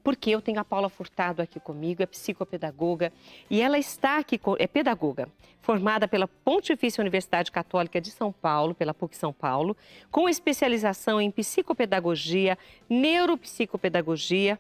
porque eu tenho a Paula Furtado aqui comigo, é psicopedagoga, e ela está aqui, é pedagoga, formada pela Pontifícia Universidade Católica de São Paulo, pela PUC São Paulo, com especialização em psicopedagogia, neuropsicopedagogia,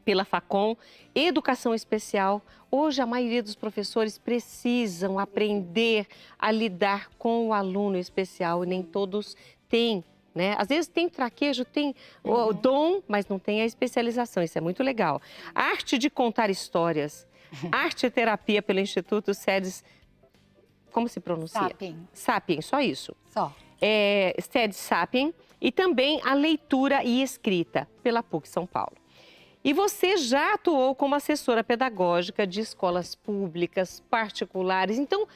pela Facom, educação especial. Hoje a maioria dos professores precisam aprender a lidar com o aluno especial e nem todos têm, né? Às vezes tem traquejo, tem o dom, mas não tem a especialização. Isso é muito legal. Arte de contar histórias, arte e terapia pelo Instituto SEDES, como se pronuncia? Sapien. Sapien, só isso. Só. SEDES Sapien, e também a leitura e escrita pela PUC São Paulo. E você já atuou como assessora pedagógica de escolas públicas, particulares. Então,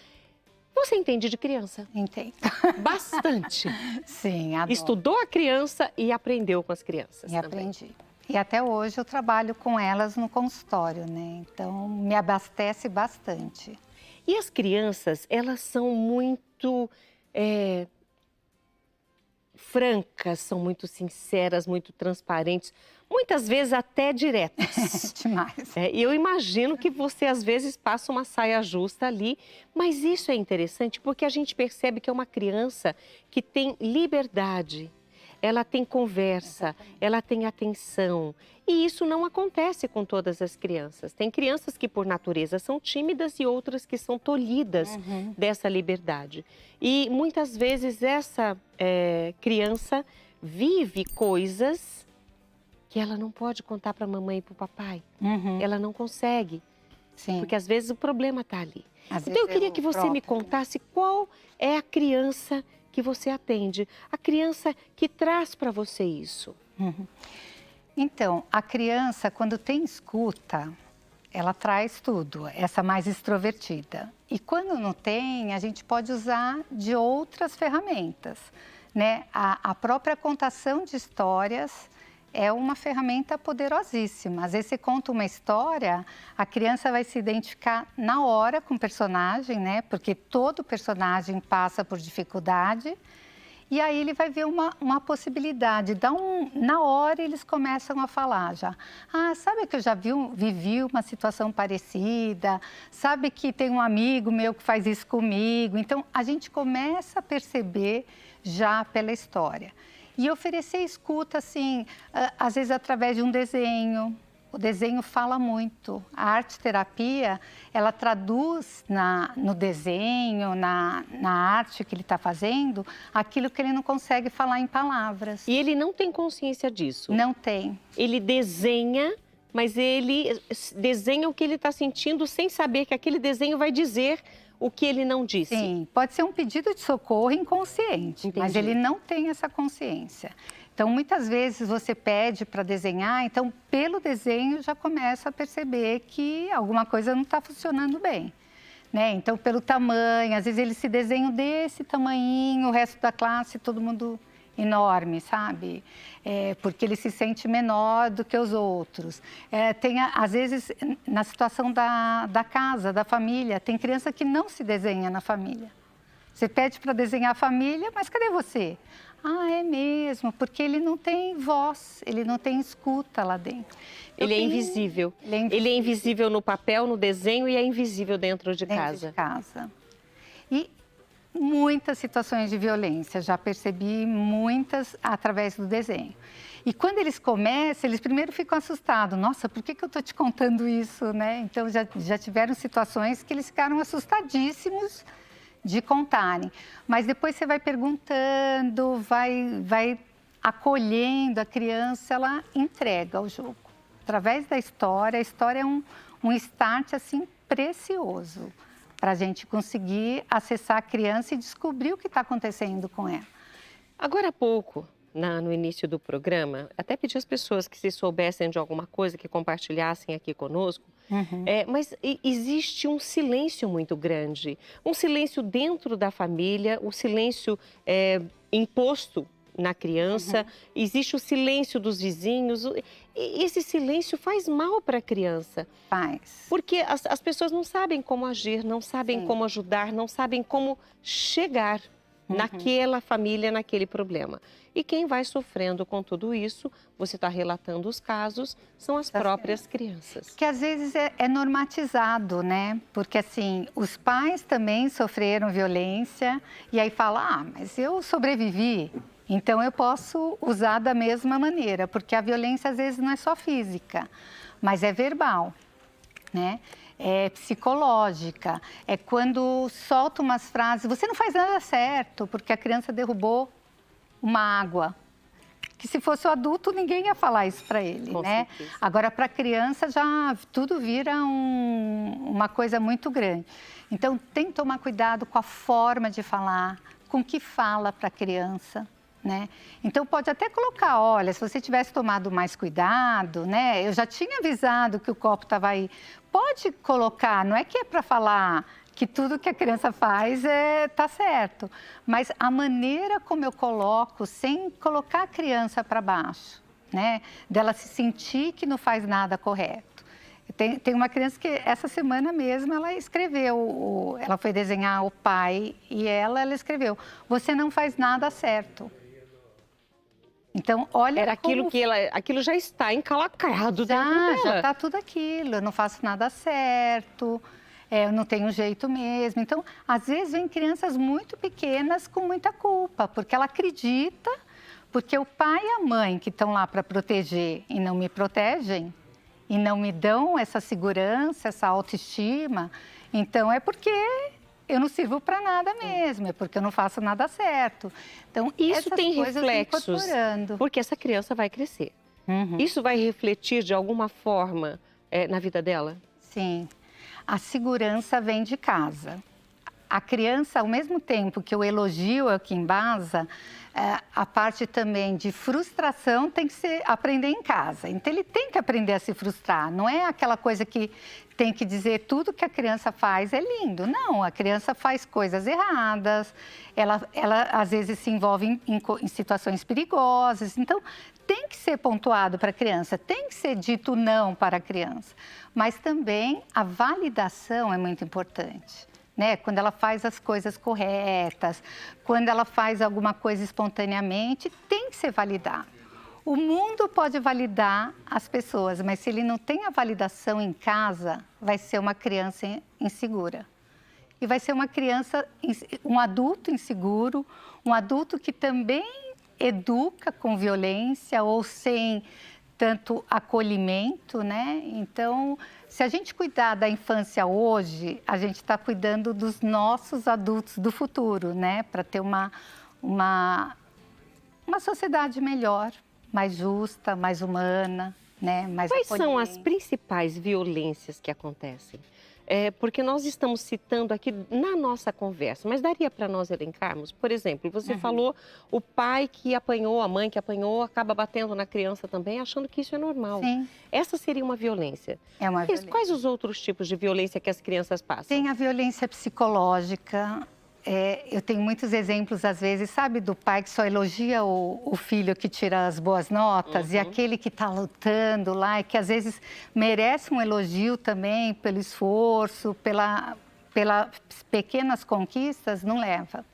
você entende de criança? Entendo. Bastante. Sim, adoro. Estudou a criança e aprendeu com as crianças E também. aprendi. E até hoje eu trabalho com elas no consultório, né? Então, me abastece bastante. E as crianças, elas são muito francas, são muito sinceras, muito transparentes, muitas vezes até diretas. Demais. E eu imagino que você às vezes passa uma saia justa ali, mas isso é interessante porque a gente percebe que é uma criança que tem liberdade, ela tem conversa, ela tem atenção. E isso não acontece com todas as crianças. Tem crianças que por natureza são tímidas e outras que são tolhidas dessa liberdade. E muitas vezes essa criança vive coisas que ela não pode contar para a mamãe e para o papai. Ela não consegue, Sim. porque às vezes o problema está ali. Às Então eu vezes queria é o que você me próprio. contasse qual é a criança que você atende, a criança que traz para você isso. Então, a criança, quando tem escuta, ela traz tudo, essa mais extrovertida. E quando não tem, a gente pode usar de outras ferramentas, né? A própria contação de histórias é uma ferramenta poderosíssima. Às vezes você conta uma história, a criança vai se identificar na hora com o personagem, né? Porque todo personagem passa por dificuldade. E aí ele vai ver uma possibilidade. Na hora eles começam a falar já. Ah, sabe que eu já vivi uma situação parecida? Sabe que tem um amigo meu que faz isso comigo? Então, a gente começa a perceber já pela história. E oferecer escuta, assim, às vezes através de um desenho. O desenho fala muito. A arte-terapia, ela traduz no desenho, na arte que ele está fazendo, aquilo que ele não consegue falar em palavras. E ele não tem consciência disso? Não tem. Ele desenha, mas ele desenha o que ele está sentindo sem saber que aquele desenho vai dizer o que ele não disse. Sim, pode ser um pedido de socorro inconsciente, Entendi. mas ele não tem essa consciência. Então, muitas vezes você pede para desenhar, então pelo desenho já começa a perceber que alguma coisa não está funcionando bem, né? Então, pelo tamanho, às vezes eles se desenham desse tamanhinho, o resto da classe, todo mundo enorme, sabe? Porque ele se sente menor do que os outros. Às vezes, na situação da casa, da família, tem criança que não se desenha na família. Você pede para desenhar a família, mas cadê você? Ah, é mesmo, porque ele não tem voz, ele não tem escuta lá dentro. Ele é invisível. Ele é invisível no papel, no desenho e é invisível dentro de casa. Dentro de casa. E muitas situações de violência, já percebi muitas através do desenho. E quando eles começam, eles primeiro ficam assustados. Nossa, por que eu estou te contando isso, né? Então, já tiveram situações que eles ficaram assustadíssimos de contarem. Mas depois você vai perguntando, vai acolhendo a criança, ela entrega o jogo. Através da história, a história é um start, assim, precioso para a gente conseguir acessar a criança e descobrir o que está acontecendo com ela. Agora há pouco, no início do programa, até pedi às pessoas que se soubessem de alguma coisa, que compartilhassem aqui conosco, mas existe um silêncio muito grande, um silêncio dentro da família, o silêncio imposto na criança, existe o silêncio dos vizinhos, e esse silêncio faz mal para a criança. Faz. Porque as pessoas não sabem como agir, não sabem Sim. como ajudar, não sabem como chegar. naquela família, naquele problema. E quem vai sofrendo com tudo isso, você está relatando os casos, são as próprias crianças. Que às vezes é normatizado, né? Porque assim, os pais também sofreram violência e aí fala, mas eu sobrevivi, então eu posso usar da mesma maneira, porque a violência às vezes não é só física, mas é verbal, né? É psicológica, é quando solta umas frases, você não faz nada certo, porque a criança derrubou uma água, que se fosse o adulto ninguém ia falar isso para ele, né? Certeza. Agora para a criança já tudo vira uma coisa muito grande. Então tem que tomar cuidado com a forma de falar, com o que fala para a criança, né? Então pode até colocar, olha, se você tivesse tomado mais cuidado, né? Eu já tinha avisado que o copo estava aí. Pode colocar, não é que é para falar que tudo que a criança faz tá certo, mas a maneira como eu coloco, sem colocar a criança para baixo, né? Dela se sentir que não faz nada correto. Tem uma criança que essa semana mesmo ela escreveu, ela foi desenhar o pai e ela escreveu, você não faz nada certo. Então, olha Era aquilo que aquilo já está encalacrado dentro dela. Já está tudo aquilo, eu não faço nada certo, eu não tenho jeito mesmo. Então, às vezes vem crianças muito pequenas com muita culpa, porque ela acredita, porque o pai e a mãe que estão lá para proteger e não me protegem, e não me dão essa segurança, essa autoestima, então é porque eu não sirvo para nada mesmo, é porque eu não faço nada certo. Então, isso tem coisas reflexos, porque essa criança vai crescer. Isso vai refletir de alguma forma na vida dela? Sim. A segurança vem de casa. A criança, ao mesmo tempo que eu elogio, é o que embasa, a parte também de frustração tem que aprender em casa. Então, ele tem que aprender a se frustrar. Não é aquela coisa que tem que dizer tudo que a criança faz é lindo. Não, a criança faz coisas erradas, ela às vezes se envolve em situações perigosas. Então, tem que ser pontuado para a criança, tem que ser dito não para a criança. Mas também a validação é muito importante. Né? Quando ela faz as coisas corretas, quando ela faz alguma coisa espontaneamente, tem que ser validado. O mundo pode validar as pessoas, mas se ele não tem a validação em casa, vai ser uma criança insegura. E vai ser uma criança, um adulto inseguro, um adulto que também educa com violência ou sem tanto acolhimento, né? Então, se a gente cuidar da infância hoje, a gente está cuidando dos nossos adultos do futuro, né? Para ter uma sociedade melhor, mais justa, mais humana, né? Mais Quais são acolhente. as principais violências que acontecem? Porque nós estamos citando aqui na nossa conversa, mas daria para nós elencarmos? Por exemplo, você falou o pai que apanhou, a mãe que apanhou, acaba batendo na criança também, achando que isso é normal. Sim. Essa seria uma violência. É uma violência. Quais os outros tipos de violência que as crianças passam? Tem a violência psicológica. Eu tenho muitos exemplos, às vezes, sabe, do pai que só elogia o filho que tira as boas notas e aquele que está lutando lá e que, às vezes, merece um elogio também pelo esforço, pelas pequenas conquistas, não leva,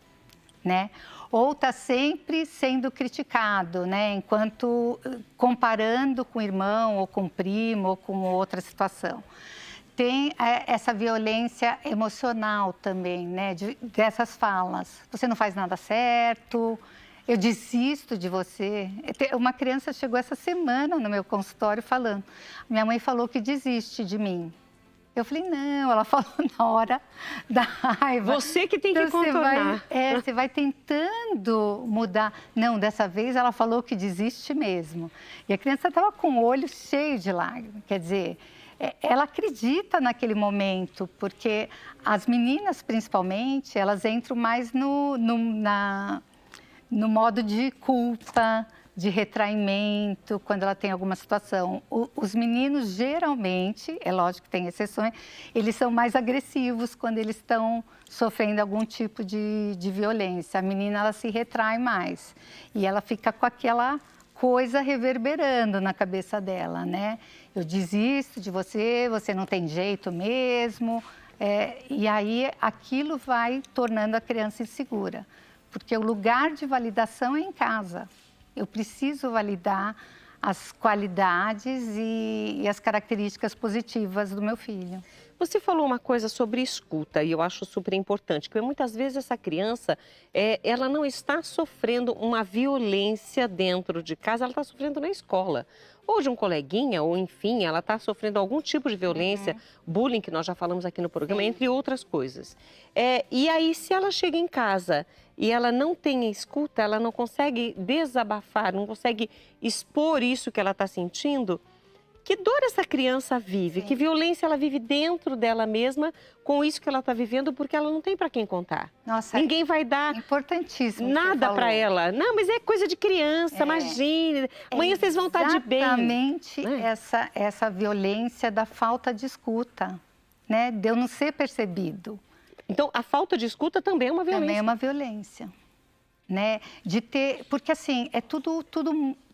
né? Ou está sempre sendo criticado, né? Enquanto comparando com o irmão ou com o primo ou com outra situação. Tem essa violência emocional também, né? Dessas falas. Você não faz nada certo, eu desisto de você. Uma criança chegou essa semana no meu consultório falando, minha mãe falou que desiste de mim. Eu falei, não, ela falou na hora da raiva. Você que tem que contornar. Você vai tentando mudar. Não, dessa vez ela falou que desiste mesmo. E a criança estava com o olho cheio de lágrimas, quer dizer... Ela acredita naquele momento, porque as meninas, principalmente, elas entram mais no modo de culpa, de retraimento, quando ela tem alguma situação. Os meninos, geralmente, é lógico que tem exceções, eles são mais agressivos quando eles estão sofrendo algum tipo de violência. A menina, ela se retrai mais e ela fica com aquela coisa reverberando na cabeça dela, né? Eu desisto de você, você não tem jeito mesmo. E aí aquilo vai tornando a criança insegura. porque o lugar de validação é em casa. Eu preciso validar as qualidades e as características positivas do meu filho. Você falou uma coisa sobre escuta e eu acho super importante, porque muitas vezes essa criança, ela não está sofrendo uma violência dentro de casa, ela está sofrendo na escola. Ou de um coleguinha, ou enfim, ela está sofrendo algum tipo de violência, bullying, que nós já falamos aqui no programa, entre outras coisas. E aí, se ela chega em casa e ela não tem escuta, ela não consegue desabafar, não consegue expor isso que ela está sentindo, que dor essa criança vive, que violência ela vive dentro dela mesma com isso que ela está vivendo, porque ela não tem para quem contar. Nossa, ninguém vai dar importantíssimo nada para ela. Não, mas é coisa de criança, imagine. Amanhã vocês vão estar de bem. Exatamente essa violência da falta de escuta, né? De eu não ser percebido. Então, a falta de escuta também é uma violência. Também é uma violência, né? De ter, porque assim,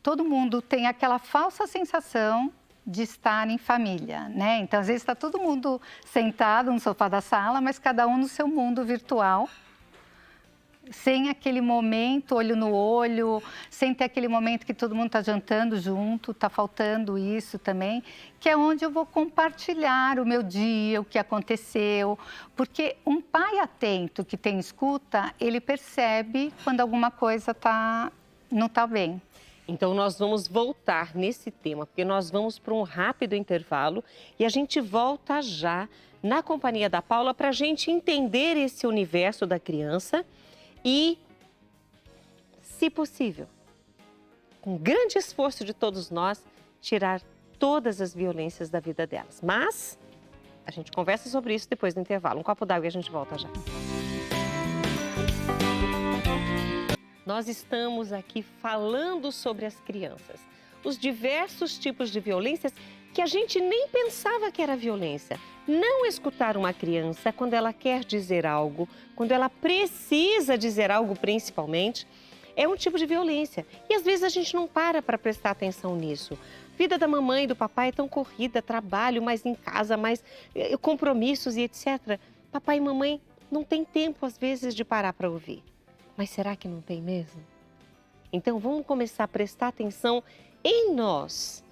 todo mundo tem aquela falsa sensação de estar em família, né? Então, às vezes está todo mundo sentado no sofá da sala, mas cada um no seu mundo virtual, sem aquele momento olho no olho, sem ter aquele momento que todo mundo está jantando junto, está faltando isso também, que é onde eu vou compartilhar o meu dia, o que aconteceu, porque um pai atento que tem escuta, ele percebe quando alguma coisa não está bem. Então, nós vamos voltar nesse tema, porque nós vamos para um rápido intervalo e a gente volta já na companhia da Paula para a gente entender esse universo da criança e, se possível, com grande esforço de todos nós, tirar todas as violências da vida delas. Mas a gente conversa sobre isso depois do intervalo. Um copo d'água e a gente volta já. Nós estamos aqui falando sobre as crianças, os diversos tipos de violências que a gente nem pensava que era violência. Não escutar uma criança quando ela quer dizer algo, quando ela precisa dizer algo principalmente, é um tipo de violência. E às vezes a gente não para prestar atenção nisso. A vida da mamãe e do papai é tão corrida, trabalho, mais em casa, mais compromissos e etc. Papai e mamãe não têm tempo às vezes de parar para ouvir. Mas será que não tem mesmo? Então vamos começar a prestar atenção em nós,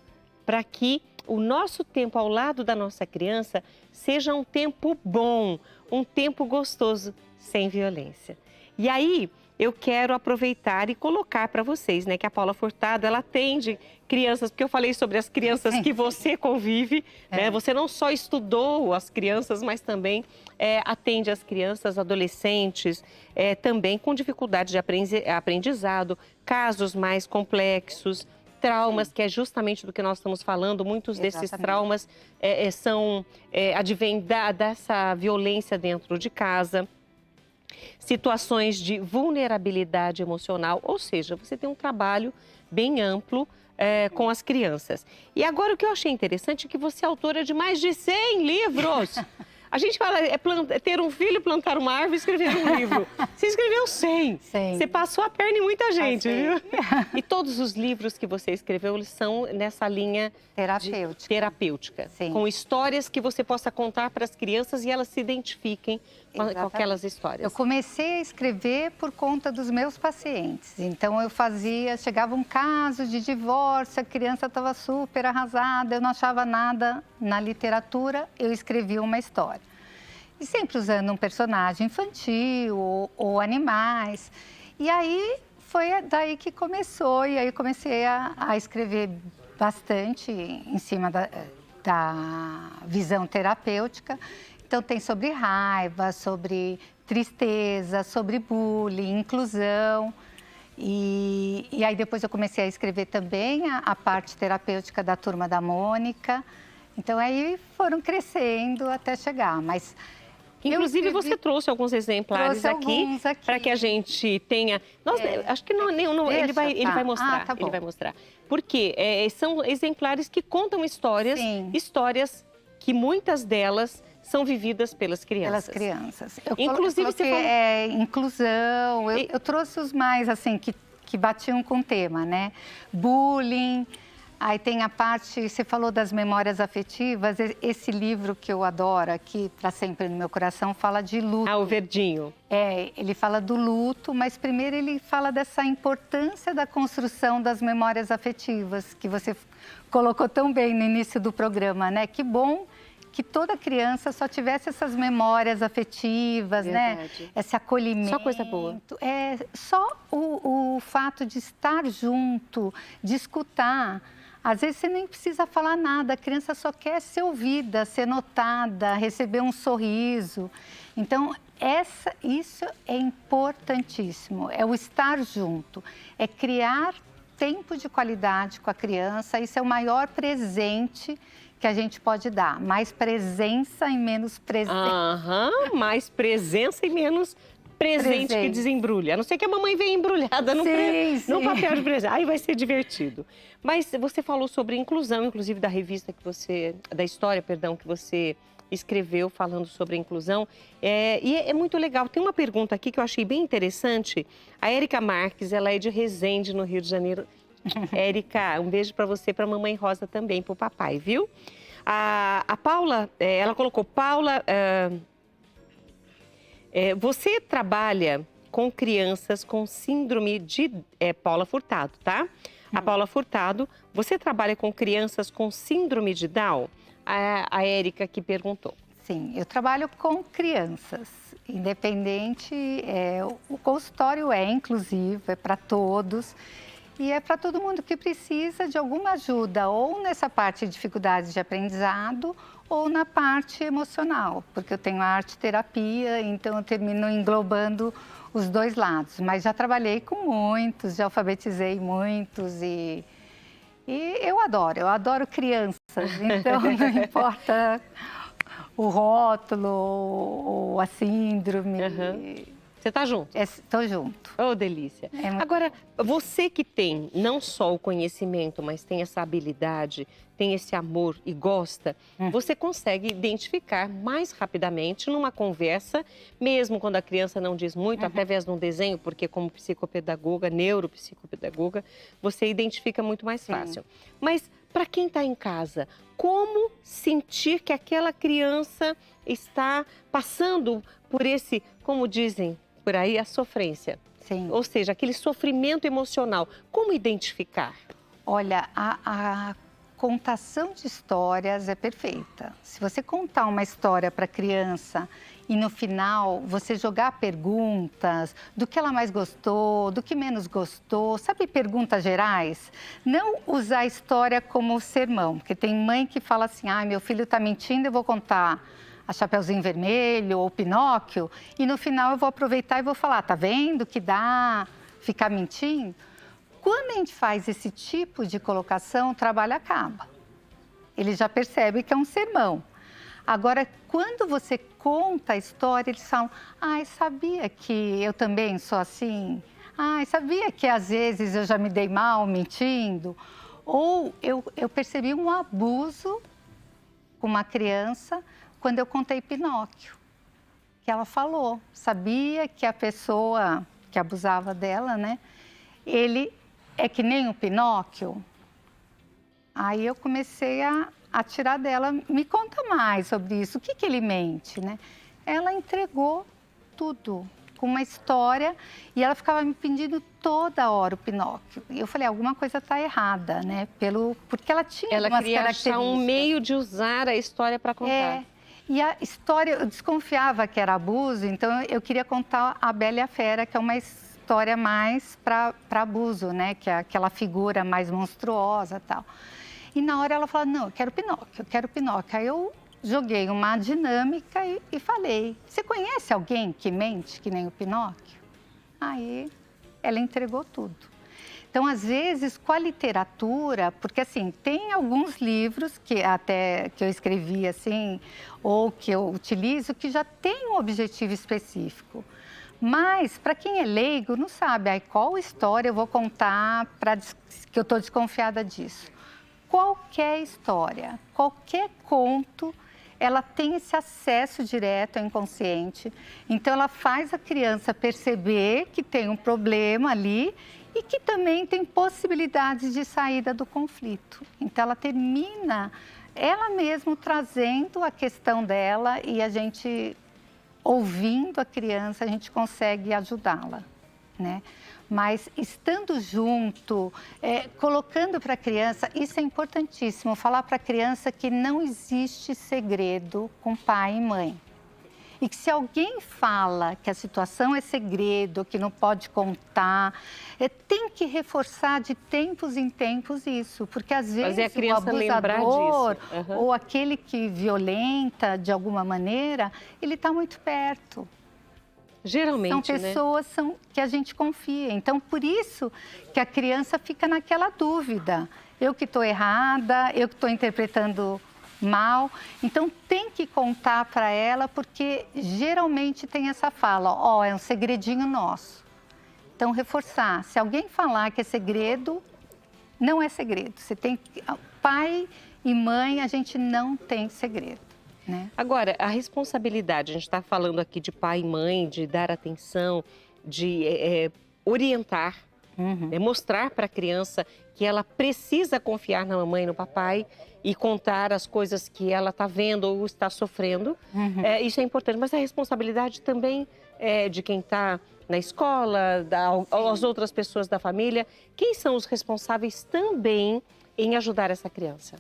para que o nosso tempo ao lado da nossa criança seja um tempo bom, um tempo gostoso, sem violência. E aí eu quero aproveitar e colocar para vocês, né, que a Paula Furtado, ela atende crianças, porque eu falei sobre as crianças que você convive, né? Você não só estudou as crianças, mas também atende as crianças, adolescentes, também com dificuldade de aprendizado, casos mais complexos, traumas, que é justamente do que nós estamos falando. Muitos desses traumas advêm dessa violência dentro de casa. Situações de vulnerabilidade emocional, ou seja, você tem um trabalho bem amplo com as crianças. E agora o que eu achei interessante é que você é autora de mais de 100 livros. A gente fala, ter um filho, plantar uma árvore e escrever um livro. Você escreveu 100. Você passou a perna em muita gente, viu? E todos os livros que você escreveu, eles são nessa linha terapêutica. Com histórias que você possa contar para as crianças e elas se identifiquem com aquelas histórias. Eu comecei a escrever por conta dos meus pacientes. Então, chegava um caso de divórcio, a criança estava super arrasada, eu não achava nada na literatura, eu escrevia uma história. E sempre usando um personagem infantil ou animais. E aí, foi daí que começou, e aí eu comecei a escrever bastante em cima da visão terapêutica. Então, tem sobre raiva, sobre tristeza, sobre bullying, inclusão. E aí, depois eu comecei a escrever também a parte terapêutica da Turma da Mônica. Então, aí foram crescendo até chegar. Mas, inclusive, você trouxe alguns exemplares aqui para que a gente tenha... acho que ele vai mostrar. Ele vai mostrar. Porque são exemplares que contam histórias, histórias que muitas delas são vividas pelas crianças. Pelas crianças. Inclusive, você falou... inclusão. Eu trouxe os mais, assim, que batiam com o tema, né? Bullying, Aí tem a parte, você falou das memórias afetivas, esse livro que eu adoro aqui, Pra Sempre no Meu Coração, fala de luto. Ah, o verdinho. Ele fala do luto, mas primeiro ele fala dessa importância da construção das memórias afetivas, que você colocou tão bem no início do programa, né? Que bom que toda criança só tivesse essas memórias afetivas, Verdade. né? Esse acolhimento. Só coisa boa. Só o fato de estar junto, de escutar. Às vezes você nem precisa falar nada, a criança só quer ser ouvida, ser notada, receber um sorriso. Então, isso é importantíssimo, é o estar junto, é criar tempo de qualidade com a criança, isso é o maior presente que a gente pode dar, mais presença e menos presente. Mais presença e menos presente que desembrulha. A não ser que a mamãe venha embrulhada no papel de presente. Aí vai ser divertido. Mas você falou sobre inclusão, inclusive da revista da história, perdão, que você escreveu falando sobre a inclusão. E é muito legal. Tem uma pergunta aqui que eu achei bem interessante. A Érica Marques, ela é de Resende, no Rio de Janeiro. Érica, um beijo para você, para a mamãe Rosa também, para o papai, viu? A Paula, ela colocou, Paula, você trabalha com crianças com síndrome de... Paula Furtado, tá? A Paula Furtado, você trabalha com crianças com síndrome de Down? A Érica que perguntou. Sim, eu trabalho com crianças, independente, o consultório é inclusivo, é para todos. E é para todo mundo que precisa de alguma ajuda, ou nessa parte de dificuldades de aprendizado, ou na parte emocional, porque eu tenho a arte-terapia, então eu termino englobando os dois lados. Mas já trabalhei com muitos, já alfabetizei muitos e eu adoro crianças, então não importa o rótulo ou a síndrome. Você tá junto? Estou junto. Oh, delícia. Agora, você que tem não só o conhecimento, mas tem essa habilidade, tem esse amor e gosta, você consegue identificar mais rapidamente numa conversa, mesmo quando a criança não diz muito, através de um desenho, porque como psicopedagoga, neuropsicopedagoga, você identifica muito mais fácil. Mas para quem está em casa, como sentir que aquela criança está passando por esse, como dizem por aí, a sofrência? Sim. Ou seja, aquele sofrimento emocional. Como identificar? Olha, a contação de histórias é perfeita. Se você contar uma história para a criança e no final você jogar perguntas do que ela mais gostou, do que menos gostou, sabe, perguntas gerais? Não usar a história como sermão, porque tem mãe que fala assim, meu filho está mentindo, eu vou contar a Chapeuzinho Vermelho ou Pinóquio, e no final eu vou aproveitar e vou falar, tá vendo que dá ficar mentindo? Quando a gente faz esse tipo de colocação, o trabalho acaba. Ele já percebe que é um sermão. Agora, quando você conta a história, eles falam, sabia que eu também sou assim? Sabia que às vezes eu já me dei mal mentindo? Ou eu percebi um abuso com uma criança quando eu contei Pinóquio, que ela falou, sabia que a pessoa que abusava dela, né, ele é que nem o Pinóquio. Aí eu comecei a tirar dela, me conta mais sobre isso, o que ele mente, né? Ela entregou tudo, com uma história, e ela ficava me pedindo toda hora o Pinóquio. E eu falei, alguma coisa está errada, né? Porque ela tinha algumas características. Ela queria achar um meio de usar a história para contar. E a história, eu desconfiava que era abuso, então eu queria contar a Bela e a Fera, que é uma história mais para abuso, né? Que é aquela figura mais monstruosa e tal. E na hora ela falou, não, eu quero Pinóquio. Aí eu joguei uma dinâmica e falei, você conhece alguém que mente que nem o Pinóquio? Aí ela entregou tudo. Então, às vezes, com a literatura, porque assim, tem alguns livros que eu escrevi assim, ou que eu utilizo, que já tem um objetivo específico. Mas, para quem é leigo, não sabe qual história eu vou contar que eu estou desconfiada disso. Qualquer história, qualquer conto, ela tem esse acesso direto ao inconsciente. Então, ela faz a criança perceber que tem um problema ali e que também tem possibilidades de saída do conflito. Então, ela termina ela mesma trazendo a questão dela e a gente, ouvindo a criança, a gente consegue ajudá-la, né? Mas estando junto, colocando para a criança, isso é importantíssimo, falar para a criança que não existe segredo com pai e mãe. E que se alguém fala que a situação é segredo, que não pode contar, tem que reforçar de tempos em tempos isso. Porque às vezes fazer a criança o abusador ou aquele que violenta de alguma maneira, ele está muito perto. Geralmente, são pessoas que a gente confia. Então, por isso que a criança fica naquela dúvida. Eu que estou errada, eu que estou interpretando mal. Então, tem que contar para ela, porque geralmente tem essa fala, ó, é um segredinho nosso. Então, reforçar. Se alguém falar que é segredo, não é segredo. Você tem pai e mãe, a gente não tem segredo. Né? Agora, a responsabilidade, a gente está falando aqui de pai e mãe, de dar atenção, de orientar, mostrar para a criança que ela precisa confiar na mamãe e no papai e contar as coisas que ela está vendo ou está sofrendo. Isso é importante, mas a responsabilidade também é de quem está na escola, as outras pessoas da família. Quem são os responsáveis também em ajudar essa criança?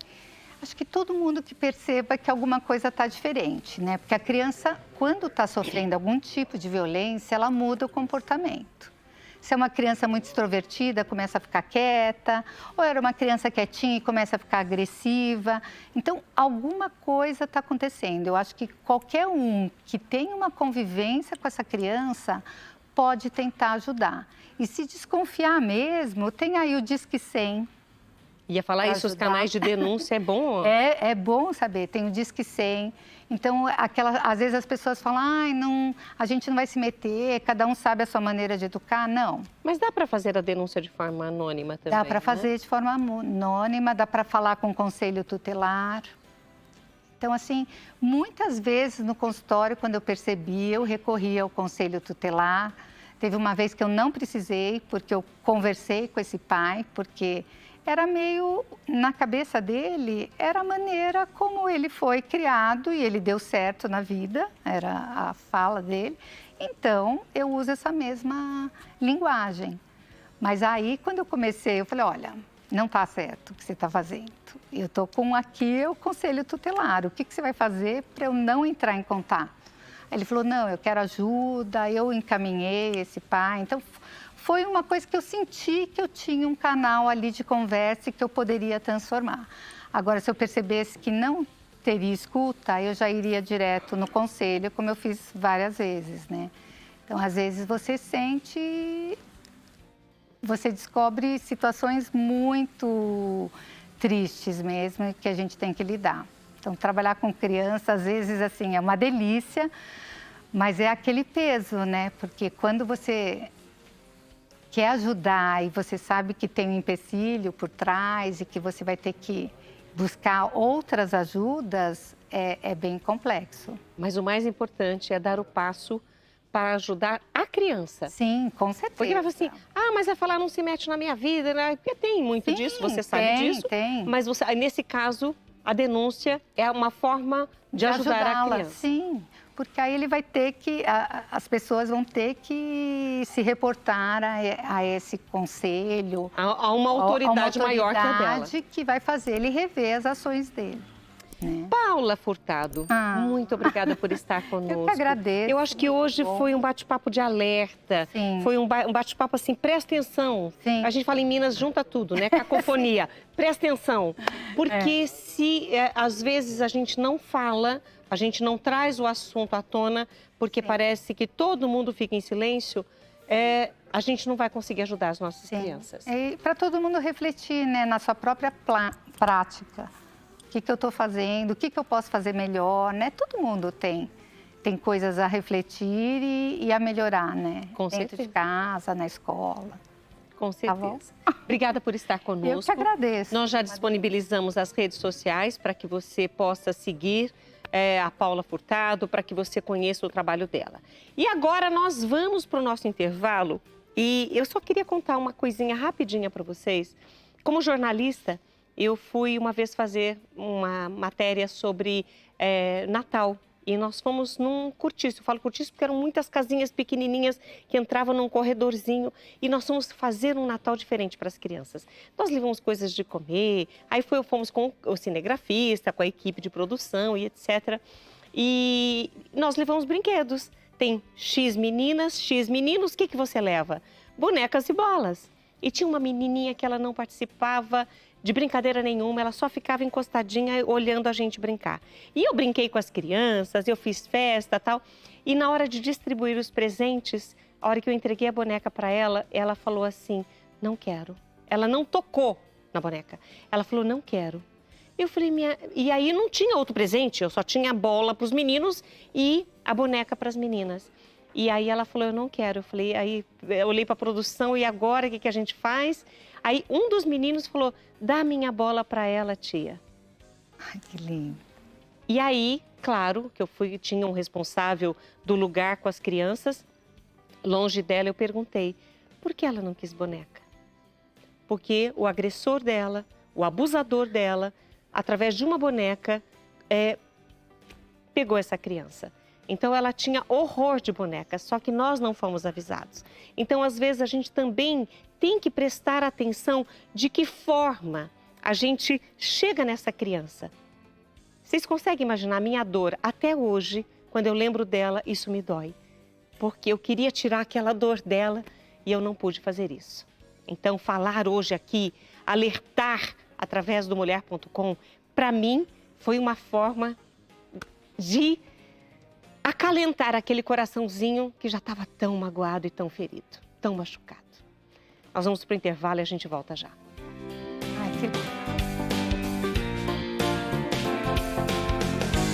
Acho que todo mundo que perceba que alguma coisa está diferente, né? Porque a criança, quando está sofrendo algum tipo de violência, ela muda o comportamento. Se é uma criança muito extrovertida, começa a ficar quieta, ou era uma criança quietinha e começa a ficar agressiva. Então, alguma coisa está acontecendo. Eu acho que qualquer um que tem uma convivência com essa criança pode tentar ajudar. E se desconfiar mesmo, tem aí o Disque 100. Ia falar isso, os canais de denúncia, é bom? É bom saber, tem o Disque 100. Então, às vezes as pessoas falam, não, a gente não vai se meter, cada um sabe a sua maneira de educar. Não. Mas dá para fazer a denúncia de forma anônima também, dá para fazer de forma anônima, dá para falar com o conselho tutelar. Então, assim, muitas vezes no consultório, quando eu percebi, eu recorria ao conselho tutelar. Teve uma vez que eu não precisei, porque eu conversei com esse pai, porque era meio, na cabeça dele, era a maneira como ele foi criado e ele deu certo na vida, era a fala dele. Então, eu uso essa mesma linguagem. Mas aí, quando eu comecei, eu falei, olha, não está certo o que você está fazendo. Eu estou com aqui o conselho tutelar, o que você vai fazer para eu não entrar em contato? Aí ele falou, não, eu quero ajuda, eu encaminhei esse pai, então foi uma coisa que eu senti que eu tinha um canal ali de conversa e que eu poderia transformar. Agora, se eu percebesse que não teria escuta, eu já iria direto no conselho, como eu fiz várias vezes, né? Então, às vezes você descobre situações muito tristes mesmo que a gente tem que lidar. Então, trabalhar com criança, às vezes, assim, é uma delícia, mas é aquele peso, né? Porque quando você quer ajudar e você sabe que tem um empecilho por trás e que você vai ter que buscar outras ajudas, é bem complexo. Mas o mais importante é dar o passo para ajudar a criança. Sim, com certeza. Porque vai falar assim, mas vai falar, não se mete na minha vida, né? Porque tem muito disso, você sabe disso. Tem. Mas nesse caso, a denúncia é uma forma de ajudar a criança. Sim, porque aí ele vai ter que, as pessoas vão ter que se reportar a esse conselho. A uma autoridade maior que a dela. Que vai fazer ele rever as ações dele. Né? Paula Furtado, muito obrigada por estar conosco. Eu que agradeço. Eu acho que hoje foi um bate-papo de alerta. Sim. Foi um bate-papo assim, presta atenção. Sim. A gente fala em Minas, junta tudo, né? Cacofonia. Presta atenção. Porque se às vezes a gente não fala, a gente não traz o assunto à tona, porque parece que todo mundo fica em silêncio, a gente não vai conseguir ajudar as nossas crianças. E para todo mundo refletir, né, na sua própria prática. O que eu estou fazendo, o que eu posso fazer melhor, né? Todo mundo tem coisas a refletir e a melhorar, né? Com Dentro certeza. de casa, na escola. Com certeza. Obrigada por estar conosco. Eu que agradeço. Nós já disponibilizamos as redes sociais para que você possa seguir a Paula Furtado, para que você conheça o trabalho dela. E agora nós vamos para o nosso intervalo E eu só queria contar uma coisinha rapidinha para vocês. Como jornalista, eu fui uma vez fazer uma matéria sobre Natal. E nós fomos num cortiço. Eu falo cortiço porque eram muitas casinhas pequenininhas que entravam num corredorzinho. E nós fomos fazer um Natal diferente para as crianças. Nós levamos coisas de comer. Aí fomos com o cinegrafista, com a equipe de produção e etc. E nós levamos brinquedos. Tem X meninas, X meninos. O que você leva? Bonecas e bolas. E tinha uma menininha que ela não participava de brincadeira nenhuma, ela só ficava encostadinha olhando a gente brincar. E eu brinquei com as crianças, eu fiz festa e tal. E na hora de distribuir os presentes, a hora que eu entreguei a boneca para ela, ela falou assim, não quero. Ela não tocou na boneca. Ela falou, não quero. Eu falei, e aí não tinha outro presente, eu só tinha a bola para os meninos e a boneca para as meninas. E aí ela falou, eu não quero. Eu falei, aí eu olhei para a produção, e agora o que a gente faz? Aí um dos meninos falou, dá a minha bola para ela, tia. Ai, que lindo. E aí, claro, que tinha um responsável do lugar com as crianças, longe dela, eu perguntei, por que ela não quis boneca? Porque o agressor dela, o abusador dela, através de uma boneca, pegou essa criança. Então, ela tinha horror de bonecas, só que nós não fomos avisados. Então, às vezes, a gente também tem que prestar atenção de que forma a gente chega nessa criança. Vocês conseguem imaginar a minha dor? Até hoje, quando eu lembro dela, isso me dói. Porque eu queria tirar aquela dor dela e eu não pude fazer isso. Então, falar hoje aqui, alertar através do Mulher.com, para mim, foi uma forma de acalentar aquele coraçãozinho que já estava tão magoado e tão ferido, tão machucado. Nós vamos para o intervalo e a gente volta já. Ai, que